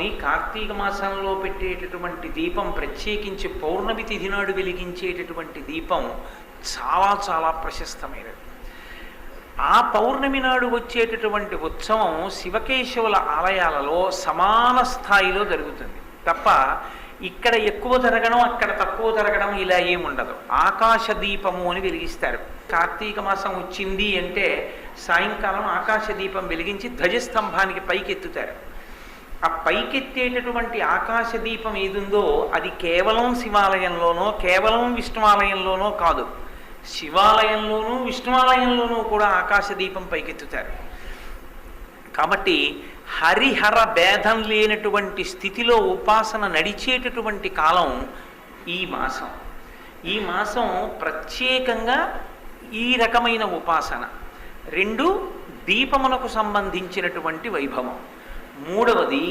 అని కార్తీక మాసంలో పెట్టేటటువంటి దీపం, ప్రత్యేకించి పౌర్ణమి తిథి నాడు వెలిగించేటటువంటి దీపం చాలా చాలా ప్రశస్తమైనది. ఆ పౌర్ణమి నాడు వచ్చేటటువంటి ఉత్సవం శివకేశవుల ఆలయాలలో సమాన స్థాయిలో జరుగుతుంది తప్ప ఇక్కడ ఎక్కువ జరగడం అక్కడ తక్కువ జరగడం ఇలా ఏముండదు. ఆకాశ దీపము అని వెలిగిస్తారు. కార్తీక మాసం వచ్చింది అంటే సాయంకాలం ఆకాశ దీపం వెలిగించి ధ్వజస్తంభానికి పైకెత్తుతారు. ఆ పైకెత్తేటటువంటి ఆకాశ దీపం ఏదుందో అది కేవలం శివాలయంలోనో కేవలం విష్ణువాలయంలోనో కాదు, శివాలయంలోనూ విష్ణువాలయంలోనూ కూడా ఆకాశ దీపం పైకెత్తుతారు. కాబట్టి హరిహర భేదం లేనటువంటి స్థితిలో ఉపాసన నడిచేటటువంటి కాలం ఈ మాసం. ఈ మాసం ప్రత్యేకంగా ఈ రకమైన ఉపాసన. రెండు, దీపమునకు సంబంధించినటువంటి వైభవం. మూడవది